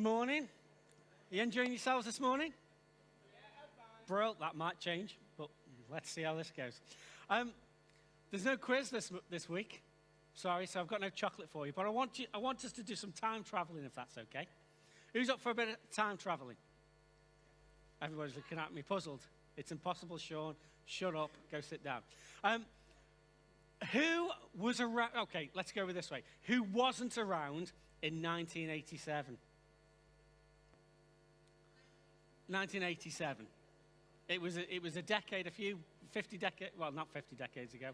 morning. Are you enjoying yourselves this morning? Brilliant. That might change, but let's see how this goes. There's no quiz this week. Sorry, so I've got no chocolate for you. But I want us to do some time traveling, if that's okay. Who's up for a bit of time traveling? Everybody's looking at me puzzled. It's impossible, Sean. Shut up. Go sit down. Who was around? Okay, let's go with this way. Who wasn't around in 1987? 1987. It was a decade, 50 decades, well, not 50 decades ago.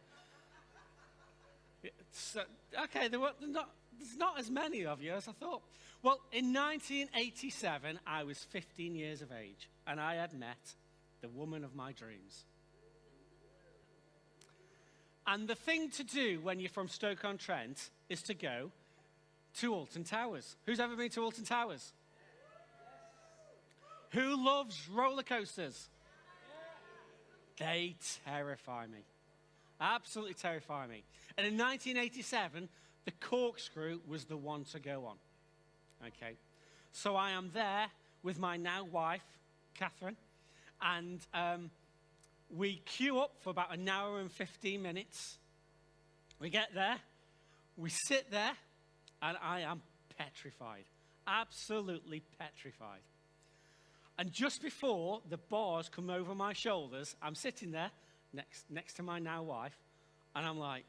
Okay, there's not as many of you as I thought. Well, in 1987, I was 15 years of age, and I had met the woman of my dreams. And the thing to do when you're from Stoke-on-Trent is to go to Alton Towers. Who's ever been to Alton Towers? Who loves roller coasters? They terrify me. Absolutely terrify me. And in 1987, the Corkscrew was the one to go on. Okay. So I am there with my now wife, Catherine, and we queue up for about an hour and 15 minutes. We get there, we sit there, and I am petrified. Absolutely petrified. And just before the bars come over my shoulders, I'm sitting there next to my now wife, and I'm like,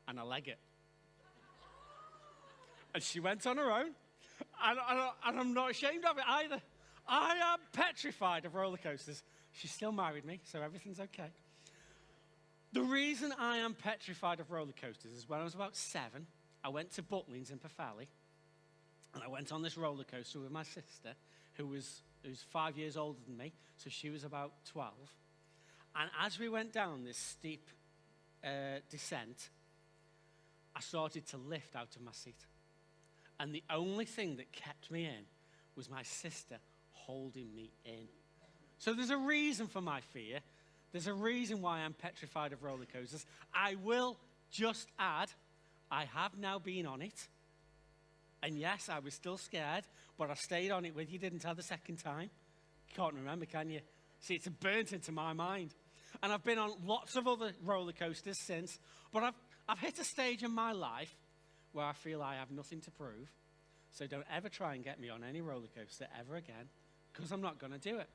and I leg it. And she went on her own, and I'm not ashamed of it either. I am petrified of roller coasters. She still married me, so everything's okay. The reason I am petrified of roller coasters is when I was about 7, I went to Butlins in Pwllheli, and I went on this roller coaster with my sister, who's 5 years older than me, so she was about 12. And as we went down this steep descent, I started to lift out of my seat. And the only thing that kept me in was my sister holding me in. So there's a reason for my fear. There's a reason why I'm petrified of roller coasters. I will just add, I have now been on it. And yes, I was still scared, but I stayed on it with you, didn't I, the second time? You can't remember, can you? See, it's burnt into my mind. And I've been on lots of other roller coasters since, but I've hit a stage in my life where I feel I have nothing to prove. So don't ever try and get me on any roller coaster ever again, because I'm not going to do it.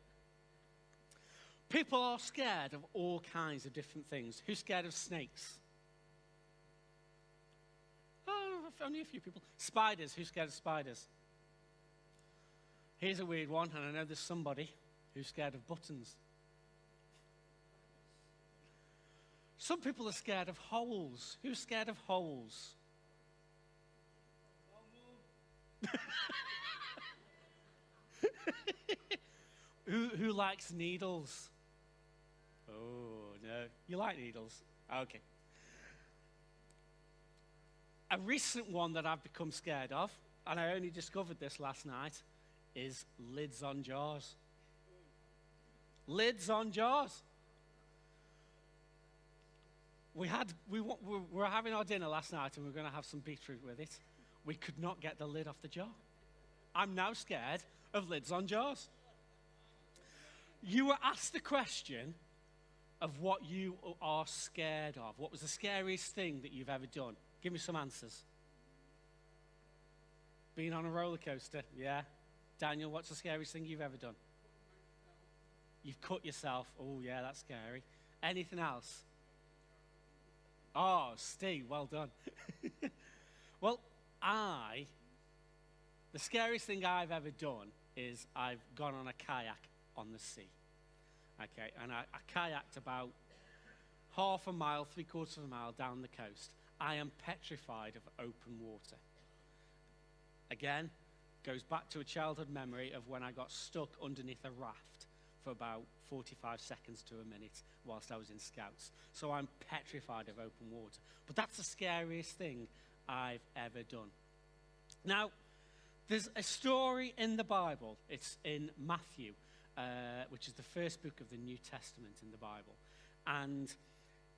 People are scared of all kinds of different things. Who's scared of snakes? Oh, only a few people. Spiders. Who's scared of spiders? Here's a weird one, and I know there's somebody who's scared of buttons. Some people are scared of holes. Who's scared of holes? Who likes needles? Oh, no. You like needles? Okay. A recent one that I've become scared of, and I only discovered this last night, is lids on jars. Lids on jars. We were having our dinner last night, and we were going to have some beetroot with it. We could not get the lid off the jar. I'm now scared of lids on jars. You were asked the question of what you are scared of. What was the scariest thing that you've ever done? Give me some answers. Being on a roller coaster, yeah. Daniel, what's the scariest thing you've ever done? You've cut yourself. Oh, yeah, that's scary. Anything else? Oh, Steve, well done. Well, the scariest thing I've ever done is I've gone on a kayak on the sea. Okay, and I kayaked about half a mile, 3/4 of a mile down the coast. I am petrified of open water. Again, goes back to a childhood memory of when I got stuck underneath a raft for about 45 seconds to a minute whilst I was in Scouts. So I'm petrified of open water. But that's the scariest thing I've ever done. Now, there's a story in the Bible. It's in Matthew, which is the first book of the New Testament in the Bible. And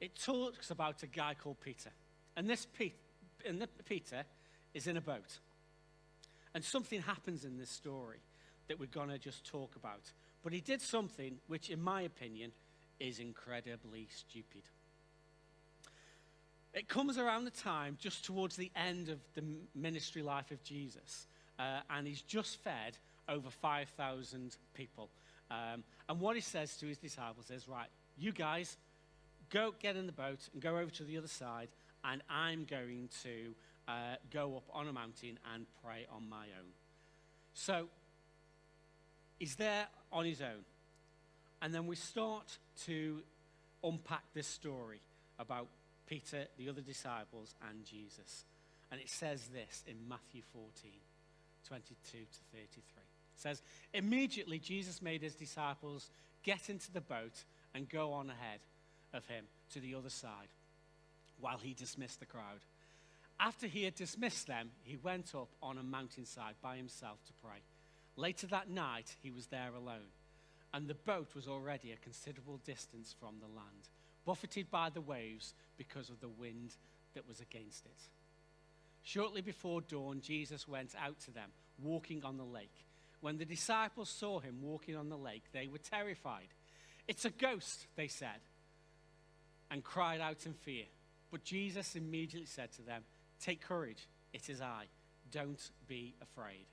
it talks about a guy called Peter. And this Peter is in a boat. And something happens in this story that we're going to just talk about. But he did something which, in my opinion, is incredibly stupid. It comes around the time just towards the end of the ministry life of Jesus. And he's just fed over 5,000 people. And what he says to his disciples is, right, you guys, go get in the boat and go over to the other side, and I'm going to go up on a mountain and pray on my own. So he's there on his own. And then we start to unpack this story about Peter, the other disciples, and Jesus. And it says this in Matthew 14, 22 to 33. It says, immediately Jesus made his disciples get into the boat and go on ahead of him to the other side while he dismissed the crowd. After he had dismissed them, he went up on a mountainside by himself to pray. Later that night, he was there alone, and the boat was already a considerable distance from the land, buffeted by the waves because of the wind that was against it. Shortly before dawn, Jesus went out to them, walking on the lake. When the disciples saw him walking on the lake, they were terrified. It's a ghost, they said, and cried out in fear. But Jesus immediately said to them, take courage, it is I. Don't be afraid.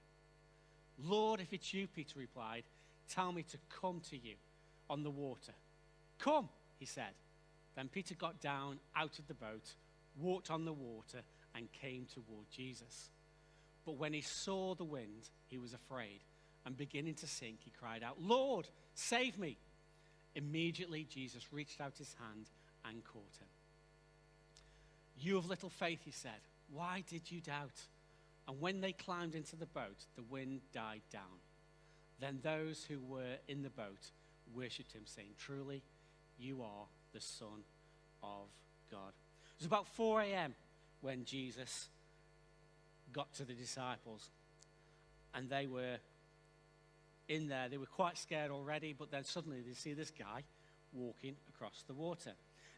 Lord, if it's you, Peter replied, tell me to come to you on the water. Come, he said. Then Peter got down out of the boat, walked on the water, and came toward Jesus. But when he saw the wind, he was afraid, and beginning to sink, he cried out, Lord, save me. Immediately, Jesus reached out his hand and caught him. You of little faith, he said, why did you doubt? And when they climbed into the boat, the wind died down. Then those who were in the boat worshipped him, saying, truly, you are the Son of God. It was about 4 a.m. when Jesus got to the disciples. And they were in there. They were quite scared already, but then suddenly they see this guy walking across the water.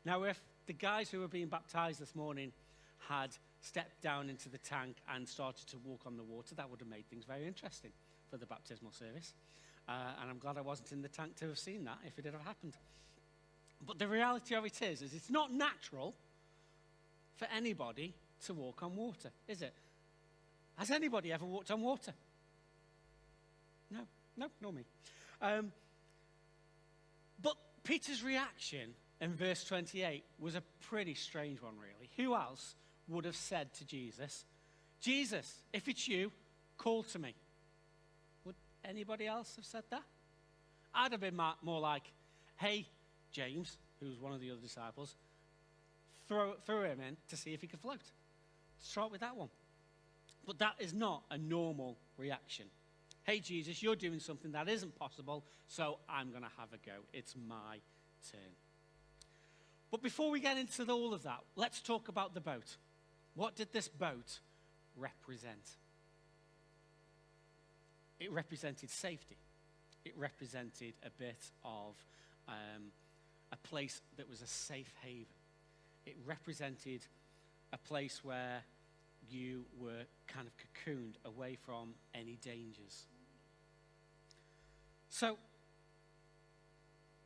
Now, if the guys who were being baptized this morning had stepped down into the tank and started to walk on the water, that would have made things very interesting for the baptismal service. And I'm glad I wasn't in the tank to have seen that if it had happened. But the reality of it is it's not natural for anybody to walk on water, is it? Has anybody ever walked on water? No, not me. But Peter's reaction in verse 28 was a pretty strange one, really. Who else would have said to Jesus, Jesus, if it's you, call to me? Would anybody else have said that? I'd have been more like, hey, James, who's one of the other disciples, throw him in to see if he could float. Start with that one. But that is not a normal reaction. Hey, Jesus, you're doing something that isn't possible, so I'm going to have a go. It's my turn. But before we get into all of that, let's talk about the boat. What did this boat represent? It represented safety. It represented a bit of a place that was a safe haven. It represented a place where you were kind of cocooned away from any dangers. So,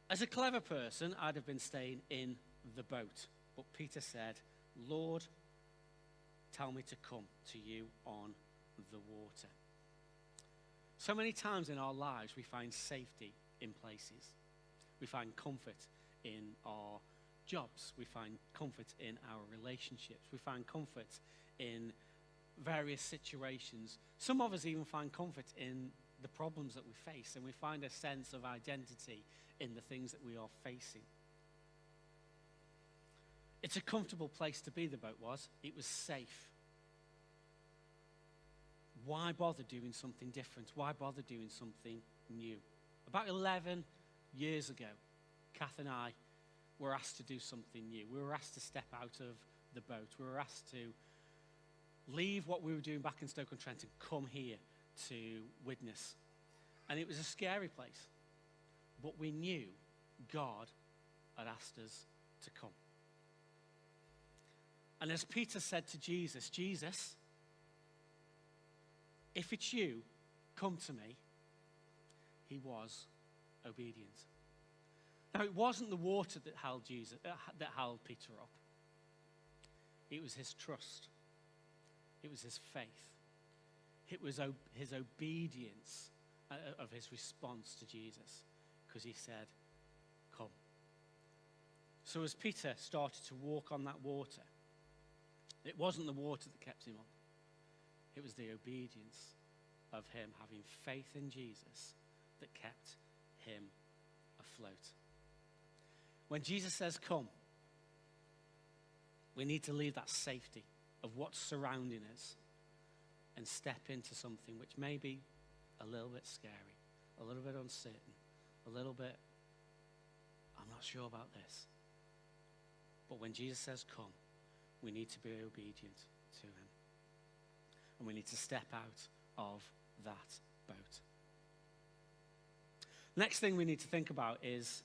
as a clever person, I'd have been staying in the boat. But Peter said, Lord, tell me to come to you on the water. So many times in our lives, we find safety in places. We find comfort in our jobs. We find comfort in our relationships. We find comfort in various situations. Some of us even find comfort in the problems that we face, and we find a sense of identity in the things that we are facing. It's a comfortable place to be, the boat was. It was safe. Why bother doing something different? Why bother doing something new? About 11 years ago, Kath and I were asked to do something new. We were asked to step out of the boat. We were asked to leave what we were doing back in Stoke-on-Trent and come here to witness. And it was a scary place. But we knew God had asked us to come. And as Peter said to Jesus, Jesus, if it's you, come to me, he was obedient. Now, it wasn't the water that held Peter up. It was his trust. It was his faith. It was his obedience of his response to Jesus, because he said, come. So as Peter started to walk on that water, it wasn't the water that kept him on. It was the obedience of him having faith in Jesus that kept him afloat. When Jesus says, come, we need to leave that safety of what's surrounding us and step into something which may be a little bit scary, a little bit uncertain, a little bit, I'm not sure about this. But when Jesus says, come, we need to be obedient to him. And we need to step out of that boat. Next thing we need to think about is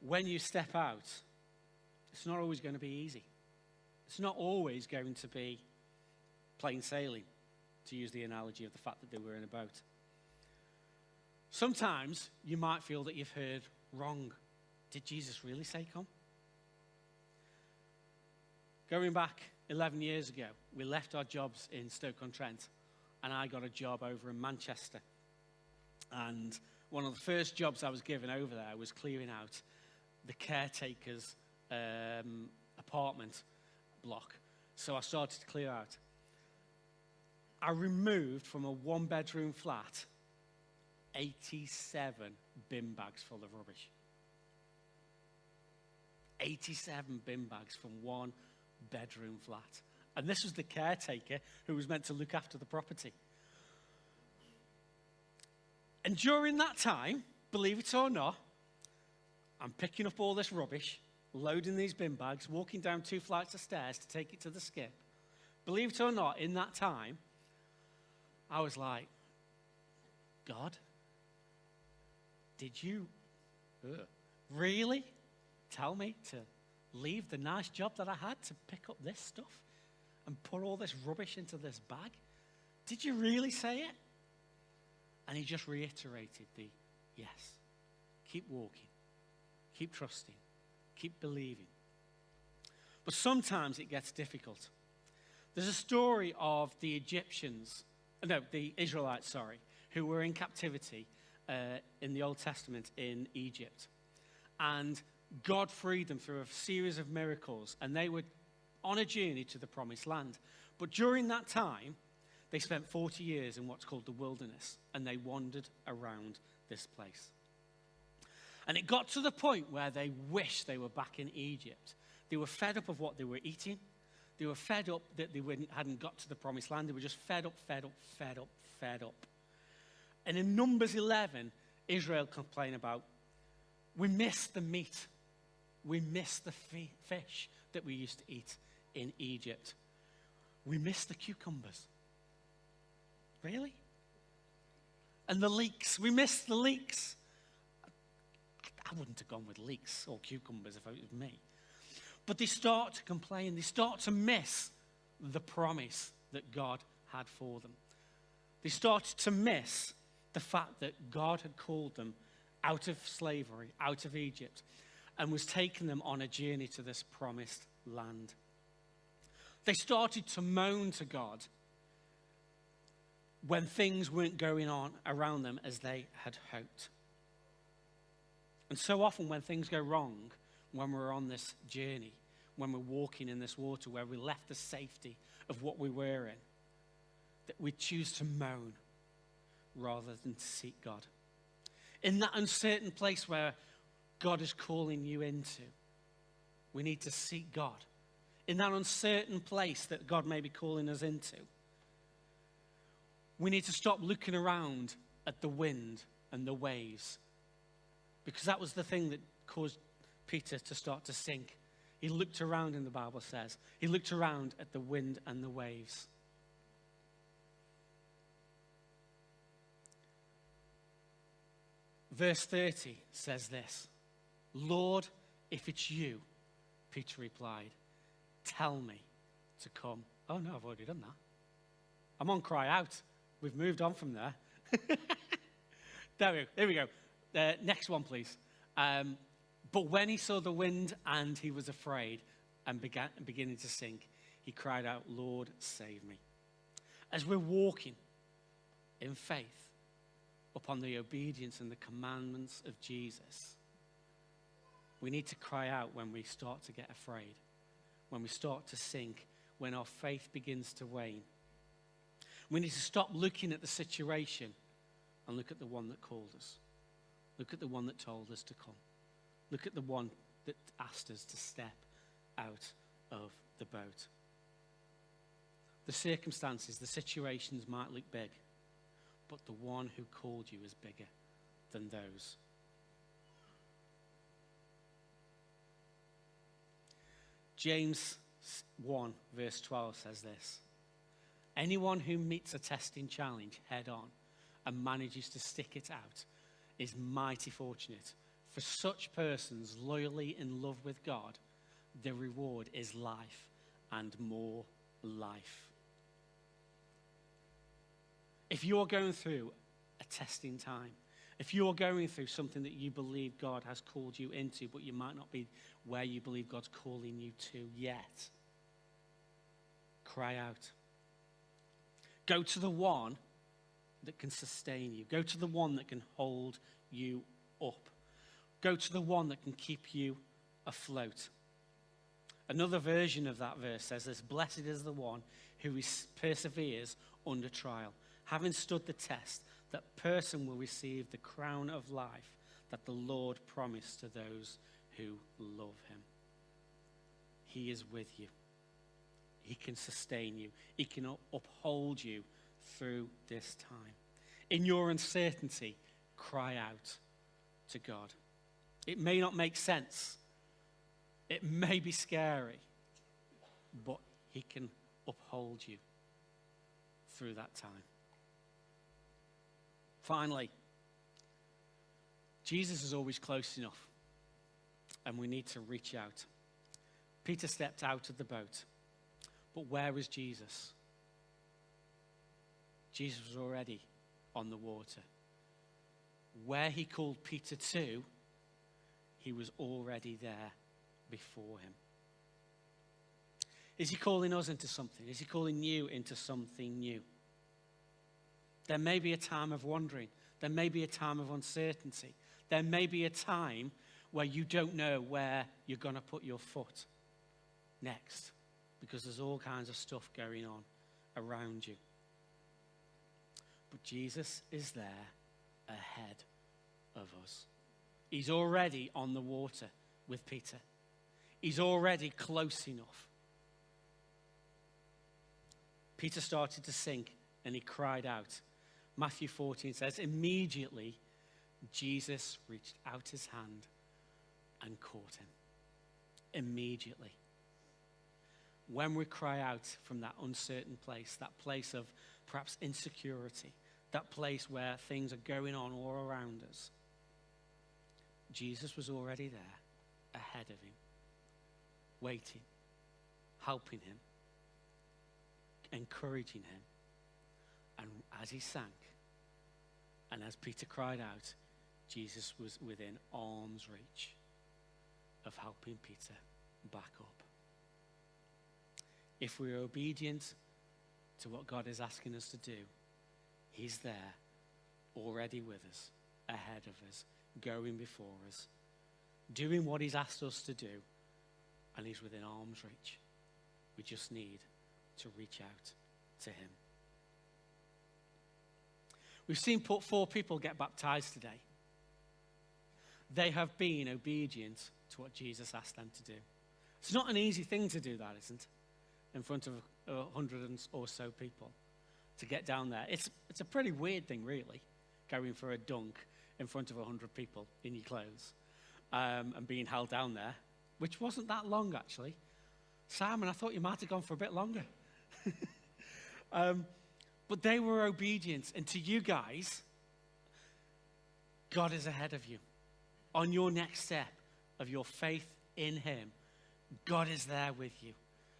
when you step out, it's not always going to be easy. It's not always going to be plain sailing, to use the analogy of the fact that they were in a boat. Sometimes you might feel that you've heard wrong. Did Jesus really say come? Going back 11 years ago, we left our jobs in Stoke-on-Trent, and I got a job over in Manchester. And one of the first jobs I was given over there was clearing out the caretaker's apartment block. So I started to clear out. I removed from a one-bedroom flat 87 bin bags full of rubbish. 87 bin bags from one bedroom flat. And this was the caretaker who was meant to look after the property. And during that time, believe it or not, I'm picking up all this rubbish, loading these bin bags, walking down 2 flights of stairs to take it to the skip. Believe it or not, in that time, I was like, God, did you really tell me to leave the nice job that I had to pick up this stuff and put all this rubbish into this bag? Did you really say it? And he just reiterated the yes. Keep walking. Keep trusting. Keep believing. But sometimes it gets difficult. There's a story of the Israelites, who were in captivity in the Old Testament in Egypt. And God freed them through a series of miracles, and they were on a journey to the promised land. But during that time, they spent 40 years in what's called the wilderness, and they wandered around this place. And it got to the point where they wished they were back in Egypt. They were fed up of what they were eating. They were fed up that they hadn't got to the promised land. They were just fed up. And in Numbers 11, Israel complained about, we miss the meat. We miss the fish that we used to eat in Egypt. We miss the cucumbers. Really? And the leeks. We miss the leeks. I wouldn't have gone with leeks or cucumbers if it was me. But they start to complain. They start to miss the promise that God had for them. They start to miss the fact that God had called them out of slavery, out of Egypt, and was taking them on a journey to this promised land. They started to moan to God when things weren't going on around them as they had hoped. And so often when things go wrong, when we're on this journey, when we're walking in this water, where we left the safety of what we were in, that we choose to moan rather than to seek God. In that uncertain place where God is calling you into, we need to seek God. In that uncertain place that God may be calling us into, we need to stop looking around at the wind and the waves, because that was the thing that caused Peter to start to sink. He looked around, and the Bible says, he looked around at the wind and the waves. Verse 30 says this, Lord, if it's you, Peter replied, tell me to come. Oh no, I've already done that. I'm on cry out. We've moved on from there. There we go. Next one, please. But when he saw the wind and he was afraid and beginning to sink, he cried out, Lord, save me. As we're walking in faith upon the obedience and the commandments of Jesus, we need to cry out when we start to get afraid, when we start to sink, when our faith begins to wane. We need to stop looking at the situation and look at the one that called us. Look at the one that told us to come. Look at the one that asked us to step out of the boat. The circumstances, the situations might look big, but the one who called you is bigger than those. James 1 verse 12 says this: anyone who meets a testing challenge head on and manages to stick it out is mighty fortunate. For such persons loyally in love with God, the reward is life and more life. If you're going through a testing time, if you're going through something that you believe God has called you into, but you might not be where you believe God's calling you to yet, cry out. Go to the one that can sustain you. Go to the one that can hold you up. Go to the one that can keep you afloat. Another version of that verse says this: blessed is the one who perseveres under trial. Having stood the test, that person will receive the crown of life that the Lord promised to those who love him. He is with you. He can sustain you. He can uphold you through this time. In your uncertainty, cry out to God. It may not make sense. It may be scary, but he can uphold you through that time. Finally, Jesus is always close enough, and we need to reach out. Peter stepped out of the boat, but where was Jesus? Jesus was already on the water. Where he called Peter to, he was already there before him. Is he calling us into something? Is he calling you into something new? There may be a time of wandering. There may be a time of uncertainty. There may be a time where you don't know where you're going to put your foot next, because there's all kinds of stuff going on around you. But Jesus is there ahead of us. He's already on the water with Peter. He's already close enough. Peter started to sink and he cried out. Matthew 14 says, immediately Jesus reached out his hand and caught him. Immediately. When we cry out from that uncertain place, that place of perhaps insecurity, that place where things are going on all around us, Jesus was already there, ahead of him, waiting, helping him, encouraging him. And as he sank, and as Peter cried out, Jesus was within arm's reach of helping Peter back up. If we're obedient to what God is asking us to do, he's there, already with us, ahead of us, going before us, doing what he's asked us to do, and he's within arm's reach. We just need to reach out to him. We've seen 4 people get baptized today. They have been obedient to what Jesus asked them to do. It's not an easy thing to do that, isn't it? In front of 100 or so people, to get down there. It's a pretty weird thing, really, going for a dunk in front of 100 people in your clothes and being held down there, which wasn't that long, actually. Simon, I thought you might have gone for a bit longer. But they were obedient. And to you guys, God is ahead of you. On your next step of your faith in him, God is there with you.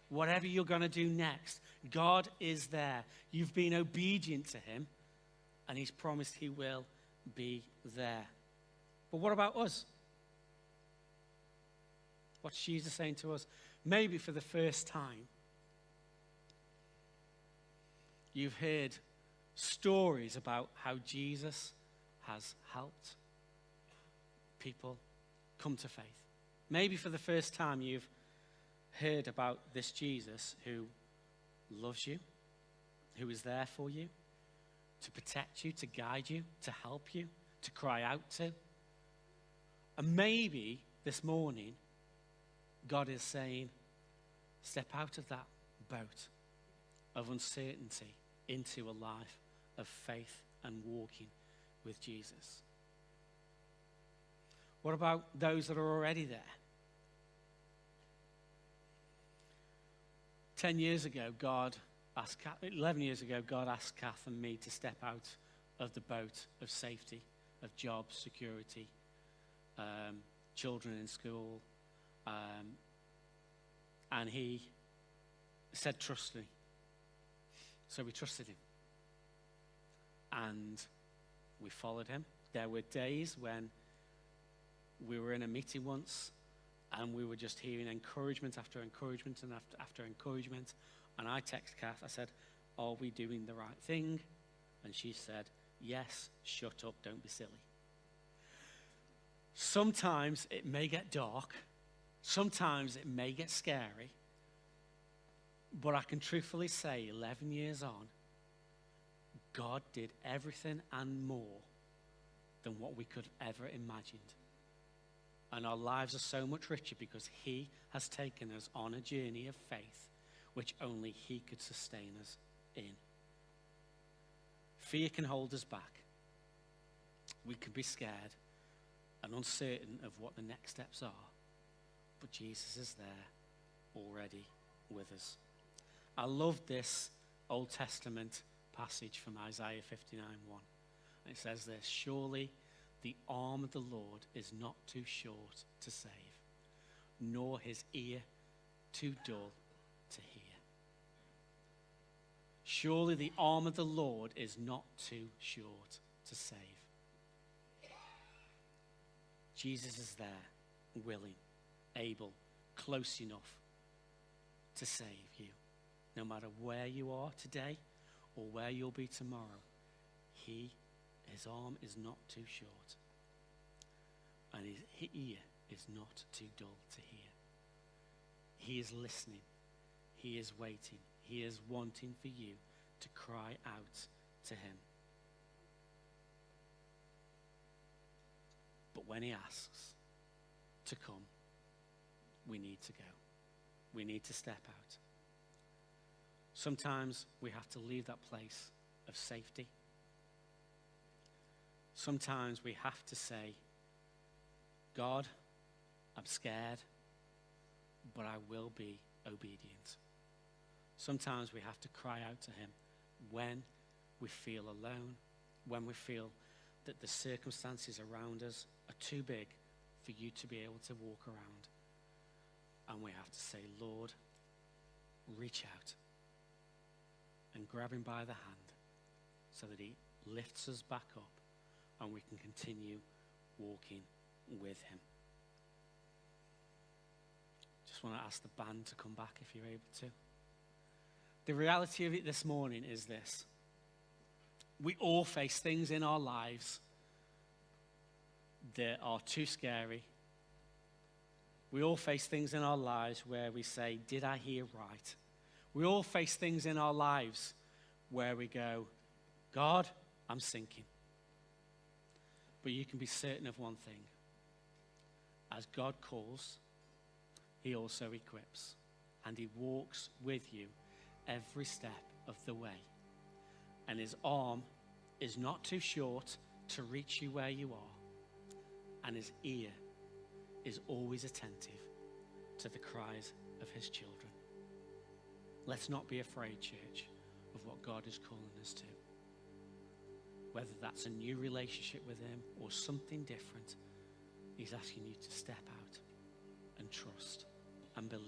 whatever you're going to do next, God is there. You've been obedient to him, and he's promised he will be there. But what about us? What's Jesus saying to us? Maybe for the first time, you've heard stories about how Jesus has helped people come to faith. Maybe for the first time you've heard about this Jesus who loves you, who is there for you, to protect you, to guide you, to help you, to cry out to. And maybe this morning, God is saying, step out of that boat of uncertainty into a life of faith and walking with Jesus. What about those that are already there? 11 years ago, God asked Kath and me to step out of the boat of safety, of job security, children in school, and he said, trust me. So we trusted him. And we followed him. There were days when we were in a meeting once and we were just hearing encouragement after encouragement and after encouragement. And I texted Kath, I said, are we doing the right thing? And she said, yes, shut up, don't be silly. Sometimes it may get dark. Sometimes it may get scary. But I can truthfully say, 11 years on, God did everything and more than what we could ever imagined. And our lives are so much richer because he has taken us on a journey of faith which only he could sustain us in. Fear can hold us back. We can be scared and uncertain of what the next steps are. But Jesus is there already with us. I love this Old Testament passage from Isaiah 59:1. And it says this, surely the arm of the Lord is not too short to save, nor his ear too dull to hear. Surely the arm of the Lord is not too short to save. Jesus is there, willing, able, close enough to save you. No matter where you are today or where you'll be tomorrow, his arm is not too short. And his ear is not too dull to hear. He is listening. He is waiting. He is wanting for you to cry out to him. But when he asks to come, we need to go. We need to step out. Sometimes we have to leave that place of safety. Sometimes we have to say, God, I'm scared, but I will be obedient. Sometimes we have to cry out to him when we feel alone, when we feel that the circumstances around us are too big for you to be able to walk around. And we have to say, Lord, reach out and grab him by the hand so that he lifts us back up and we can continue walking with him. Just want to ask the band to come back if you're able to. The reality of it this morning is this. We all face things in our lives that are too scary. We all face things in our lives where we say, did I hear right? We all face things in our lives where we go, God, I'm sinking. But you can be certain of one thing. As God calls, he also equips. And he walks with you every step of the way. And his arm is not too short to reach you where you are. And his ear is always attentive to the cries of his children. Let's not be afraid, church, of what God is calling us to. Whether that's a new relationship with him or something different, he's asking you to step out and trust and believe.